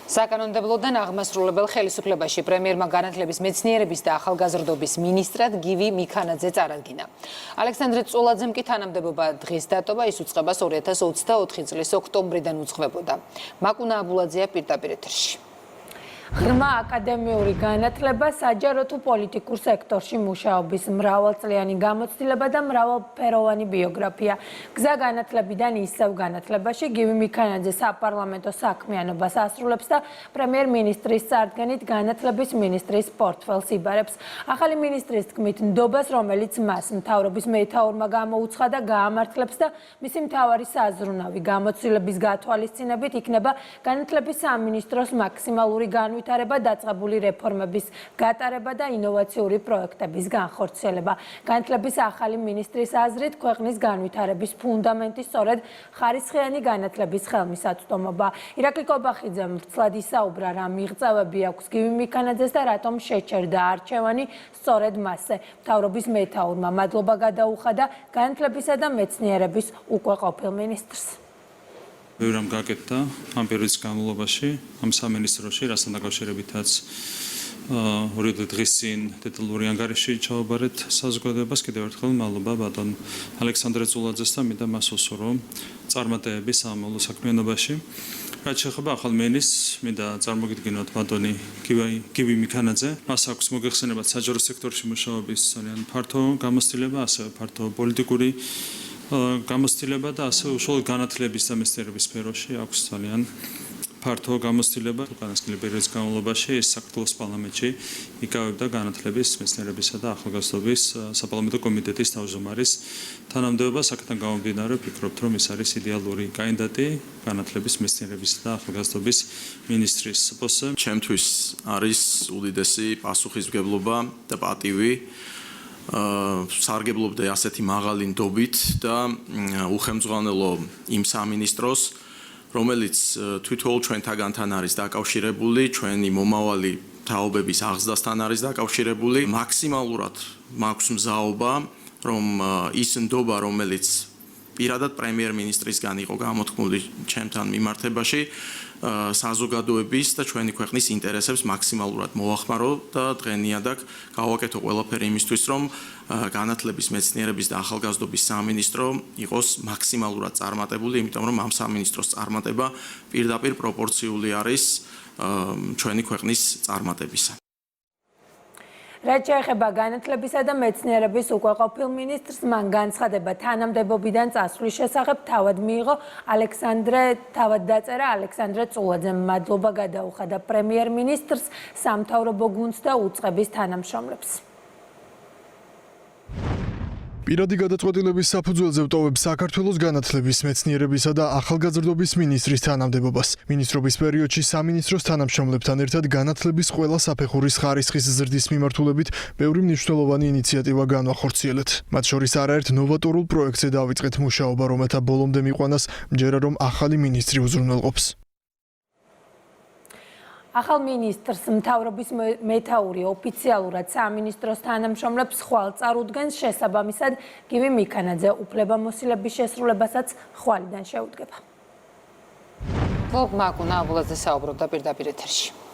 საკანონმდებლოდან აღმასრულებელ ხელისუფლებაში პრემიერმა განათლების მეცნიერების და ახალგაზრდობის მინისტრად გივი მიქანაძე წარადგინა. ალექსანდრე წულაძემ კი თანამდებობა დღის დატოვა, ის უწყებას 2024 წლის ოქტომბრიდან უძღვებოდა. მაკუნა აბულაძეა პირდაპირ ეთერში. ღრმა აკადემიური განათლება საჯარო თუ პოლიტიკურ სექტორში მუშაობის მრავალწლიანი გამოცდილება და მრავალფეროვანი ბიოგრაფია. გზა განათლებიდან ისევ განათლებაში გივი მიქანაძე საპარლამენტო საქმიანობას ასრულებს და პრემიერ-მინისტრის წარდგენით განათლების მინისტრის პორტფელს იბარებს. ახალი მინისტრის თქმით, ნდობას, რომელიც მას მთავრობის მეთაურმა გამოუცხადა და გაამართლებს და მისი მთავარი საზრუნავი გამოცდილების გათვალისწინებით იქნება განათლების სამინისტროს მაქსიმალური ვითარება, დაწყებული რეფორმების გატარება და ინოვაციური პროექტების განხორციელება. განათლების ახალი მინისტრის აზრით, ქვეყნის განვითარების ფუნდამენტი სწორედ ხარისხიანი განათლების ხელმისაწვდომობა. ირაკლი კობახიძემ ვრცლად ისაუბრა, რა მიღწევები აქვს გივი მიქანაძეს და რატომ შეჩერდა არჩევანი სწორედ მასზე. მთავრობის მეთაურმა მადლობა გადაუხადა განათლებისა და მეცნიერების უკვე ყოფილ მინისტრს. ბევრამ გაკეთდა ამ პერიოდის განმავლობაში ამ სამინისტროში, რასთან დაკავშირებითაც ორი დღის წინ დეტალური ანგარიში ჩავაბარეთ საზოგადოებას. კიდევ ერთხელ მადლობა ბატონ ალექსანდრე წულაძეს და მინდა მას უსურვო წარმატებები სამომავლო საქმიანობაში. რაც შეეხება ახალ მინისტრს, მინდა წარმოგიდგინოთ ბატონი გივი მიქანაძე. მას აქვს მოგეხსენებათ საჯარო სექტორში მუშაობის ძალიან ფართო გამოცდილება, ასევე ფართო პოლიტიკური გამოცდილება და ასევე უშუალოდ განათლების და მეცნიერების სფეროში აქვს ძალიან ფართო გამოცდილება. უკანასკნელი პერიოდის განმავლობაში ეს საქართველოს პარლამენტში იკავებდა განათლების, მეცნიერებისა და ახალგაზრდობის საპარლამენტო კომიტეტის თავმჯდომარის თანამდებობას. აქედან გამომდინარე, ვფიქრობთ, რომ ის არის იდეალური კანდიდატი განათლების, მეცნიერების და ახალგაზრდობის მინისტრის პოსტზე. ჩემთვის არის უდიდესი პასუხისმგებლობა და პატივი სარგებლობდე ასეთი მაღალი ნდობით და უხელმძღვანელო იმ სამინისტროს, რომელიც თვითონ ჩვენთაგანთან არის დაკავშირებული, ჩვენი მომავალი თაობების აღზრდასთან არის დაკავშირებული. მაქსიმალურად მაქვს მზაობა, რომ ის ნდობა, რომელიც პირადად პრემიერ-მინისტრისგან იყო გამოთქმული ჩემთან მიმართებაში, საზოგადოების და ჩვენი ქვეყნის ინტერესებს მაქსიმალურად მოახმარო და დღენიადაკ გავაკეთო ყველაფერი იმისთვის, რომ განათლების, მეცნიერების და ახალგაზრდობის სამინისტრო იყოს მაქსიმალურად წარმატებული, იმიტომ რომ ამ სამინისტროს წარმატება პირდაპირ პროპორციული არის ჩვენი ქვეყნის წარმატებისა. რაც შეეხება განათლებისა და მეცნიერების უკვე ყოფილ მინისტრს, მან განცხადება თანამდებობიდან წასვლის შესახებ თავად მიიღო თავად დაწერა ალექსანდრე წულაძემ. მადლობა გადაუხადა პრემიერ-მინისტრს, სამთავრობო გუნდს და უწყების თანამშრომლებს. პირადი გადაწყვეტილების საფუძველზე ვტოვებ საქართველოს განათლების, მეცნიერებისა და ახალგაზრდობის მინისტრის თანამდებობას. მინისტრობის პერიოდში სამინისტროს თანამშრომლებთან ერთად განათლების ყველა საფეხურის ხარისხის ზრდის მიმართულებით ბევრი მნიშვნელოვანი ინიციატივა განვახორციელეთ. მათ შორის არაერთ ნოვატორულ პროექტზე დავიწყეთ მუშაობა, რომელთა ბოლომდე მიყვანას მჯერა რომ ახალი მინისტრი უზრუნველყოფს. ახალ მინისტრს მთავრობის მეთაური ოფიციალურად სამინისტროს თანამშრომლებს ხვალ წარუდგენს, შესაბამისად გივი მიქანაძე უფლებამოსილების შესრულებასაც ხვალიდან შეუდგება. მაკუნა აბულაძე საუბრობდა პირდაპირ ეთერში.